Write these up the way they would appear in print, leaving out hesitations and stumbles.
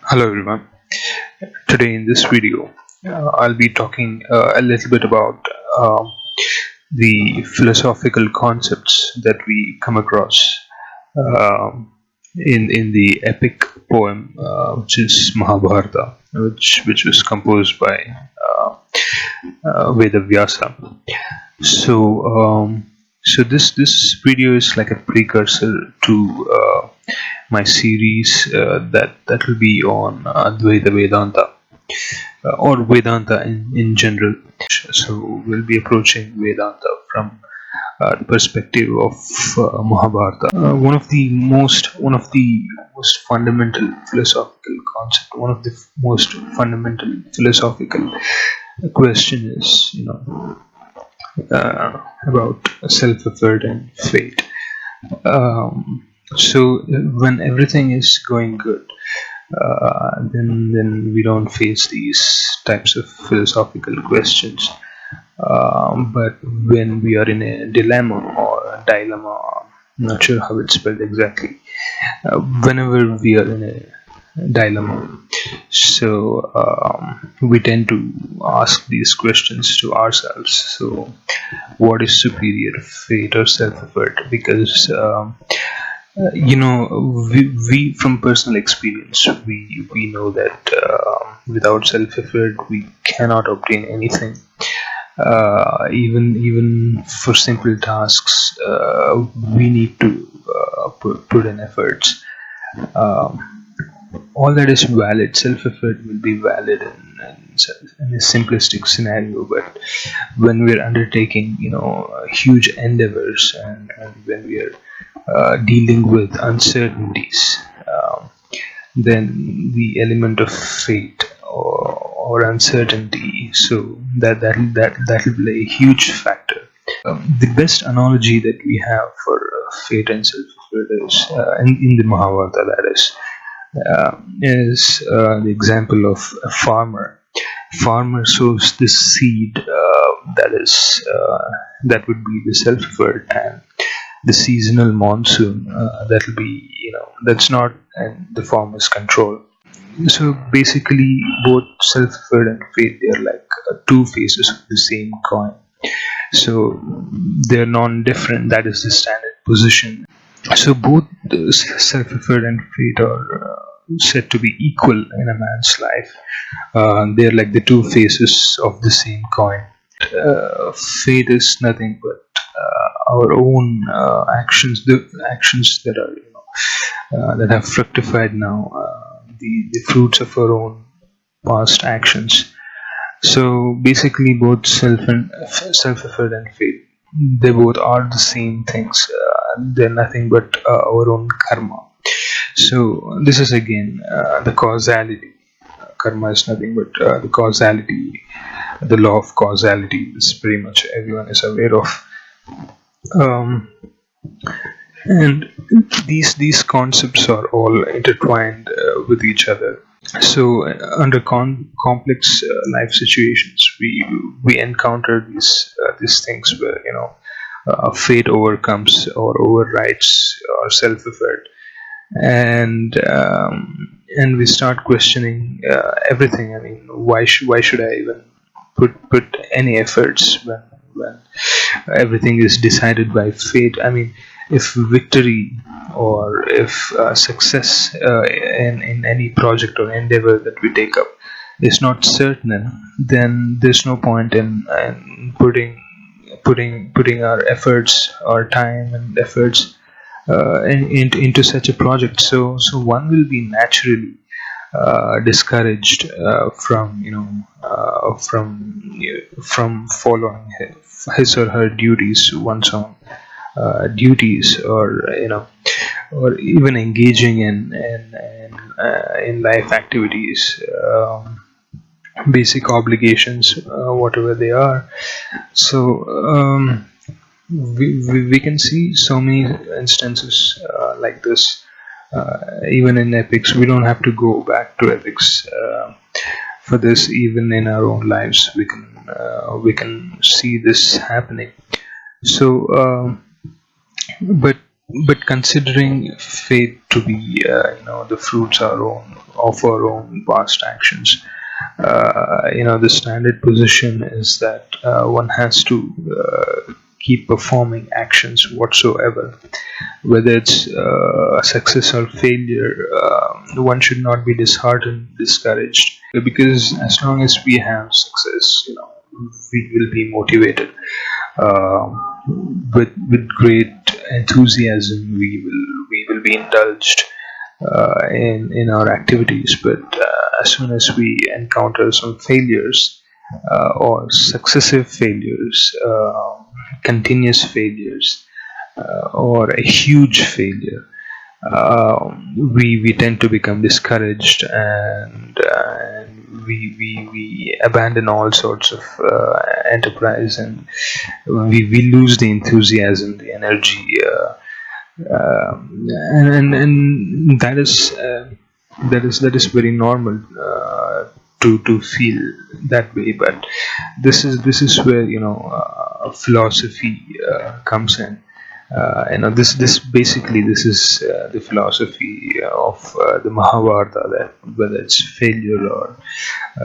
Hello everyone. Today in this video, I'll be talking a little bit about the philosophical concepts that we come across um in the epic poem, which is Mahabharata, which was composed by uh, Vedavyasa. So, this video is like a precursor to my series that will be on Advaita Vedanta or Vedanta in general. So we'll be approaching Vedanta from the perspective of Mahabharata. One of the most fundamental philosophical concept. One of the most fundamental philosophical question is, about self-effort and fate. So when everything is going good, then we don't face these types of philosophical questions. But when we are in a dilemma or a dilemma, I'm not sure how it's spelled exactly. Whenever we are in a dilemma, so we tend to ask these questions to ourselves. So, what is superior, fate or self-effort? Because we from personal experience, we know that without self-effort we cannot obtain anything. Even for simple tasks, we need to put in efforts. Um, all that is valid. Self-effort will be valid in a simplistic scenario, but when we're undertaking, huge endeavors, and when we are dealing with uncertainties, then the element of fate or uncertainty, so that will play a huge factor. The best analogy that we have for fate and self-effort is in the Mahabharata, that is the example of a farmer. Farmer sows this seed, that would be the self-effort, and the seasonal monsoon, that will be, that's not in the farmer's control. So basically, both self-effort and fate, they are like two faces of the same coin. So they're non-different. That is the standard position. So both the self-effort and fate are said to be equal in a man's life. They're like the two faces of the same coin. Fate is nothing but our own actions, the actions that are, that have fructified now, the fruits of our own past actions. So basically, both self-effort and fate, they both are the same things. They're nothing but our own karma. So this is again the causality. Karma is nothing but the causality, the law of causality. Is pretty much everyone is aware of. Um, and these concepts are all intertwined with each other. So under complex life situations, we encounter these things where, fate overcomes or overrides our self-effort, and we start questioning everything. I mean, why should I even put any efforts when everything is decided by fate? I mean, if victory or if success in any project or endeavor that we take up is not certain, then there's no point in putting our efforts, our time and efforts into such a project. So one will be naturally discouraged from following his or her duties, one's own duties, or even engaging in life activities, basic obligations, whatever they are. So we can see so many instances like this, even in epics. We don't have to go back to epics for this. Even in our own lives, we can see this happening. So but But considering fate to be, the fruits of our own past actions, the standard position is that one has to keep performing actions whatsoever, whether it's a success or failure. One should not be disheartened, discouraged, because as long as we have success, we will be motivated. With great enthusiasm, we will be indulged in our activities. But as soon as we encounter some failures, or successive failures, continuous failures, or a huge failure, we tend to become discouraged, and we abandon all sorts of enterprise, and we lose the enthusiasm, the energy, and that is very normal to feel that way. But this is where philosophy comes in. This basically, this is the philosophy of the Mahabharata, that whether it's failure or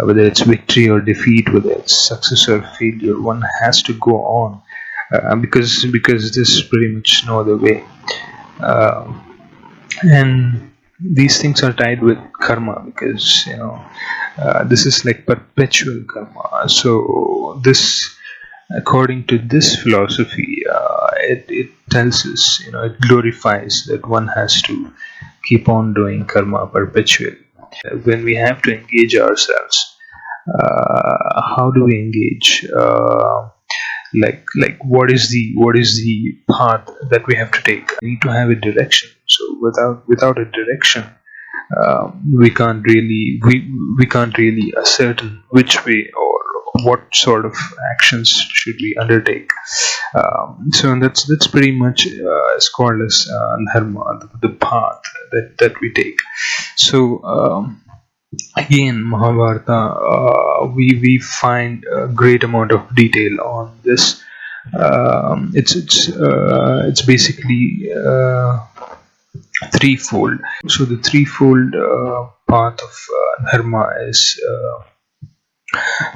whether it's victory or defeat, whether it's success or failure, one has to go on, because there's pretty much no other way. And these things are tied with karma, because this is like perpetual karma. So this, according to this philosophy, it tells us, it glorifies that one has to keep on doing karma perpetually. When we have to engage ourselves, how do we engage? Like what is the path that we have to take? We need to have a direction. So without a direction, we can't really ascertain which way or what sort of actions should we undertake. So that's pretty much is called as dharma, the path that we take. So again, Mahabharata, we find a great amount of detail on this. It's basically threefold. So the threefold path of dharma is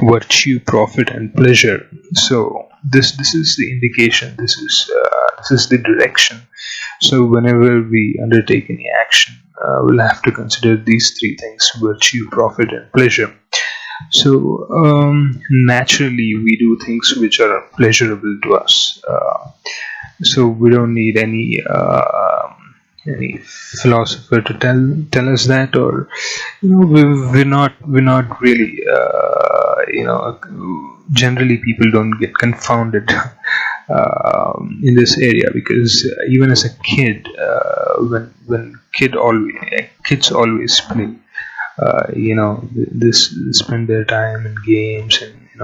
virtue, profit, and pleasure. So this is the indication. This is the direction. So whenever we undertake any action, we'll have to consider these three things: virtue, profit, and pleasure. So naturally, we do things which are pleasurable to us. So we don't need any philosopher to tell us that, or we're not really generally people don't get confounded in this area, because even as a kid, when kids always play, this spend their time in games, and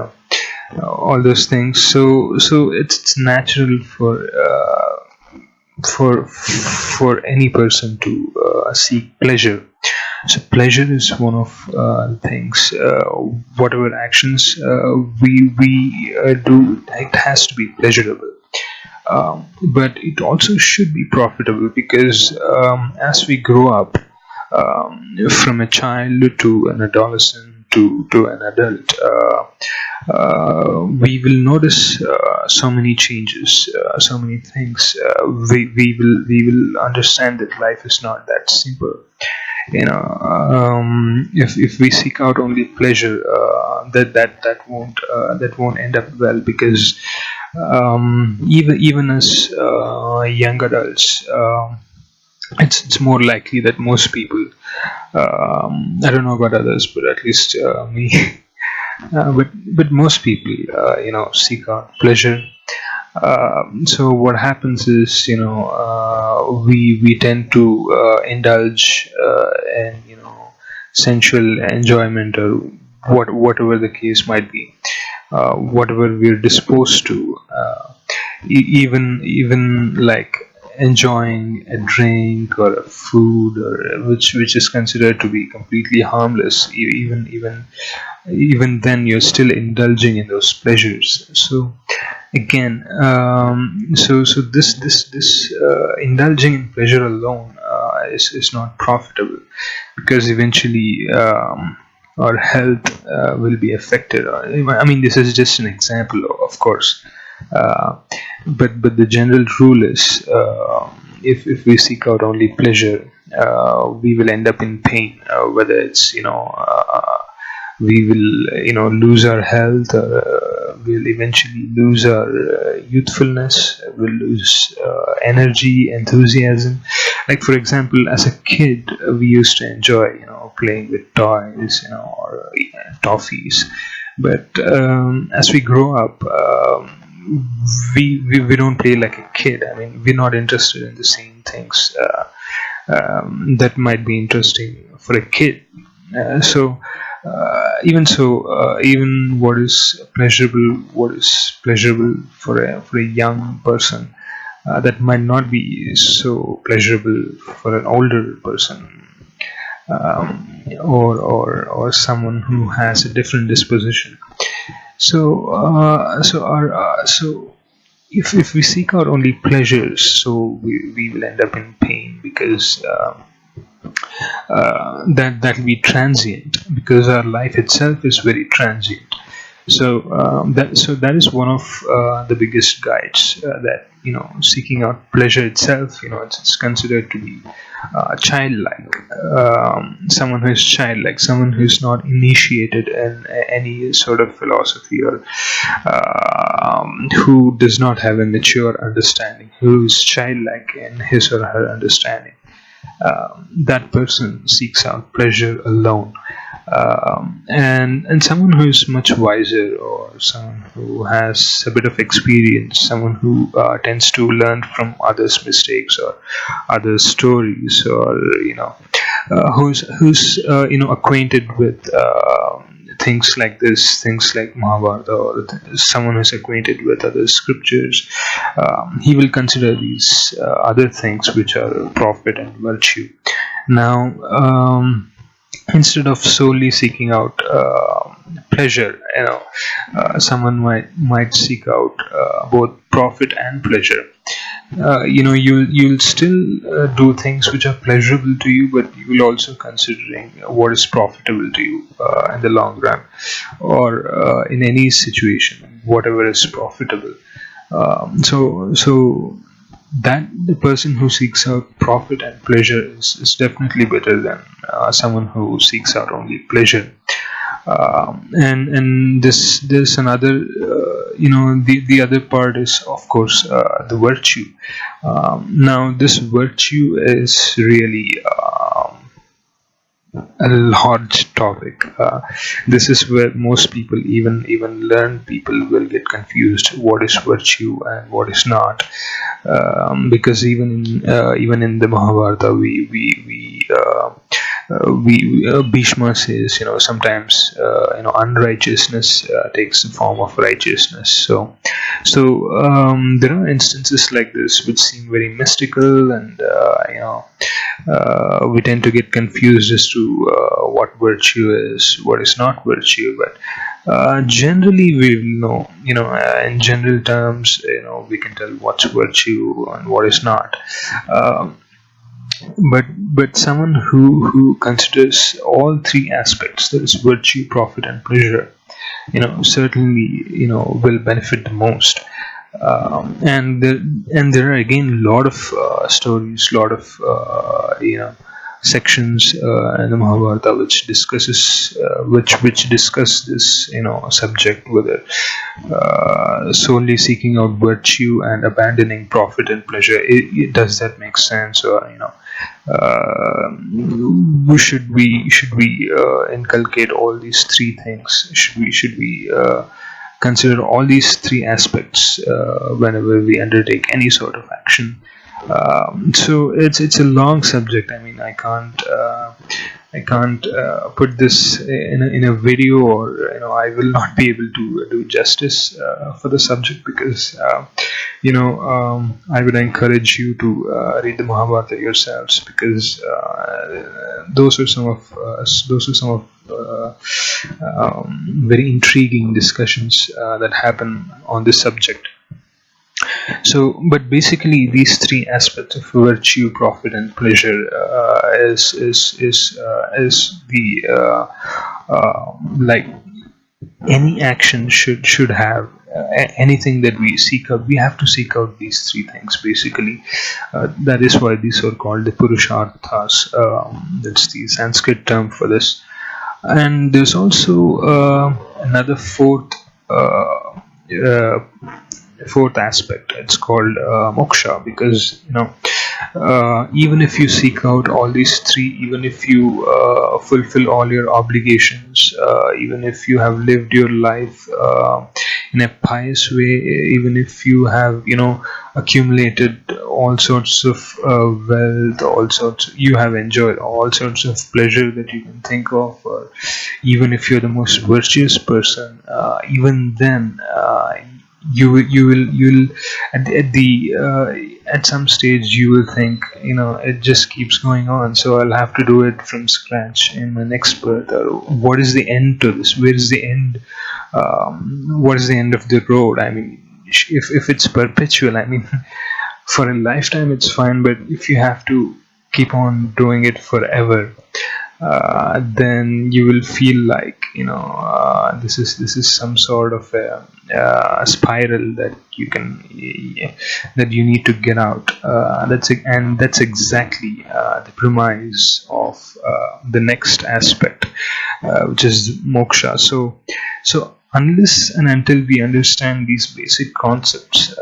all those things. So it's natural for any person to seek pleasure. So pleasure is one of things. Whatever actions we do, it has to be pleasurable. But it also should be profitable, because as we grow up, from a child to an adolescent to an adult, we will notice so many changes, so many things. We will understand that life is not that simple. If we seek out only pleasure, that won't end up well, because even as young adults, it's more likely that most people, I don't know about others, but at least me, but most people seek out pleasure. So what happens is, we tend to indulge in sensual enjoyment, or whatever the case might be, whatever we're disposed to, even like enjoying a drink or a food, or which is considered to be completely harmless, even then you're still indulging in those pleasures. So again, so this indulging in pleasure alone is not profitable, because eventually our health will be affected. I mean, this is just an example, of course, uh, but the general rule is, if we seek out only pleasure, we will end up in pain, whether it's, we will, lose our health, we'll eventually lose our youthfulness, we'll lose energy, enthusiasm. Like, for example, as a kid, we used to enjoy, playing with toys, or toffees. But as we grow up, we don't play like a kid. I mean, we're not interested in the same things that might be interesting for a kid. Even what is pleasurable for a young person, that might not be so pleasurable for an older person, or someone who has a different disposition. So if we seek out only pleasures, so we will end up in pain, because that will be transient, because our life itself is very transient. That is one of the biggest guides, that, seeking out pleasure itself, it's considered to be childlike. Someone who is childlike, someone who is not initiated in any sort of philosophy, or who does not have a mature understanding, who is childlike in his or her understanding, that person seeks out pleasure alone. And someone who is much wiser, or someone who has a bit of experience, someone who tends to learn from others' mistakes or others' stories, or who's acquainted with things like this, things like Mahabharata, or someone who's acquainted with other scriptures, he will consider these other things which are profit and virtue. Now, instead of solely seeking out pleasure, someone might seek out both profit and pleasure. You'll still do things which are pleasurable to you, but you will also considering what is profitable to you in the long run, or in any situation, whatever is profitable. So that the person who seeks out profit and pleasure is definitely better than someone who seeks out only pleasure. And this another, the other part is, of course, the virtue. Now, this virtue is really a large topic. This is where most people, even learned people, will get confused. What is virtue and what is not? Because even in the Mahabharata, Bhishma says, sometimes unrighteousness takes the form of righteousness. So there are instances like this which seem very mystical, and we tend to get confused as to what virtue is, what is not virtue. But generally, we know, in general terms, we can tell what's virtue and what is not. But someone who considers all three aspects, that is virtue, profit, and pleasure, certainly will benefit the most. And there are again a lot of stories, lot of sections in the Mahabharata which discusses which discuss this subject, whether solely seeking out virtue and abandoning profit and pleasure. Does that make sense? Or should we inculcate all these three things? Should we consider all these three aspects whenever we undertake any sort of action? So it's a long subject. I mean, I can't put this in a video, or I will not be able to do justice for the subject, because I would encourage you to read the Mahabharata yourselves, because those are some of very intriguing discussions that happen on this subject. So, but basically, these three aspects of virtue, profit, and pleasure is the like any action should have. Anything that we seek out, we have to seek out these three things basically. That is why these are called the purusharthas. That's the Sanskrit term for this. And there's also another uh, fourth aspect. It's called moksha, because even if you seek out all these three, even if you fulfill all your obligations, even if you have lived your life in a pious way, even if you have accumulated all sorts of wealth, you have enjoyed all sorts of pleasure that you can think of, or even if you're the most virtuous person, even then you'll at some stage you will think, it just keeps going on, so I'll have to do it from scratch in my next birth. Or what is the end to this? Where is the end? What is the end of the road? I mean, if it's perpetual, I mean, for a lifetime it's fine, but if you have to keep on doing it forever, then you will feel like this is some sort of a spiral that you need to get out. That's exactly the premise of the next aspect, which is moksha. So unless and until we understand these basic concepts,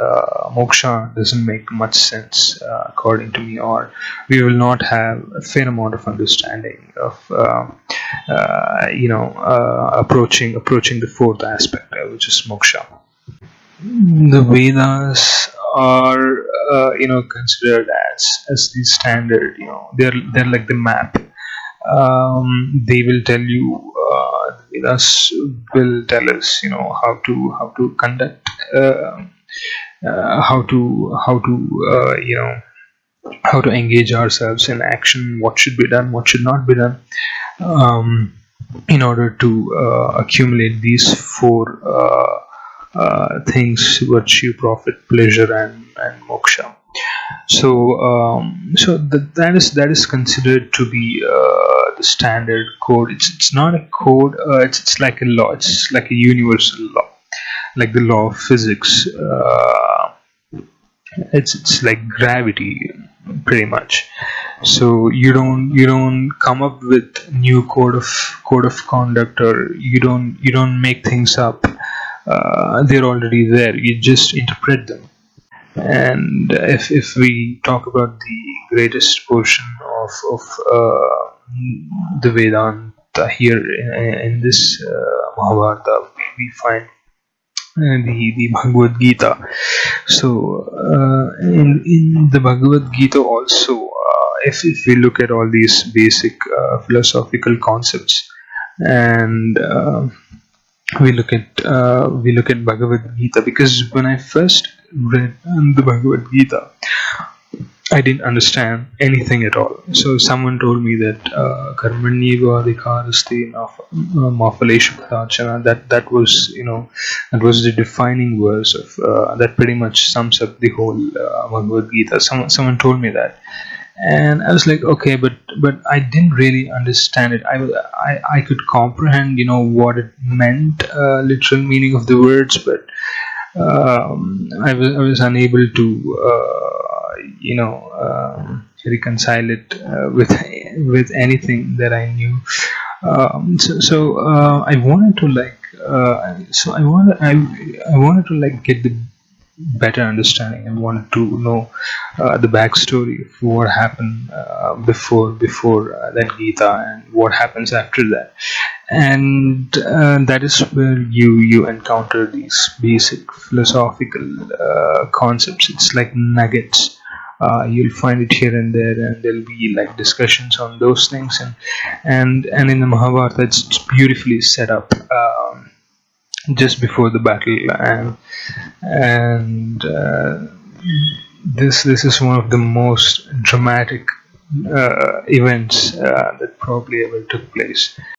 moksha doesn't make much sense, according to me, or we will not have a fair amount of understanding of approaching the fourth aspect, which is moksha. The Vedas are considered as the standard. They're like the map. They will tell you, the Vedas will tell us how to conduct, how to engage ourselves in action, what should be done, what should not be done, in order to accumulate these four things: virtue, profit, pleasure, and moksha. So that is considered to be the standard code. It's not a code. It's like a law. It's like a universal law, like the law of physics. It's like gravity, pretty much. So you don't come up with new code of conduct, or you don't make things up. They're already there. You just interpret them. And if we talk about the greatest portion of the Vedanta here in this Mahabharata, we find the Bhagavad Geetha. So in the Bhagavad Geetha also, if we look at all these basic philosophical concepts, and we look at Bhagavad Gita, because when I first read the Bhagavad Gita, I didn't understand anything at all. So someone told me that karmanyeva adhikaraste mafaleshu pratachana, that was the defining verse of that pretty much sums up the whole Bhagavad Gita. Someone told me that, and I was like, okay, but I didn't really understand it. I could comprehend what it meant, literal meaning of the words, but I was unable to reconcile it with anything that I knew. I wanted to I wanted to get the better understanding. I wanted to know the backstory of what happened before that Gita, and what happens after that. And that is where you encounter these basic philosophical concepts. It's like nuggets. You'll find it here and there, and there'll be like discussions on those things, and in the Mahabharata it's beautifully set up. just before the battle, and this is one of the most dramatic events that probably ever took place.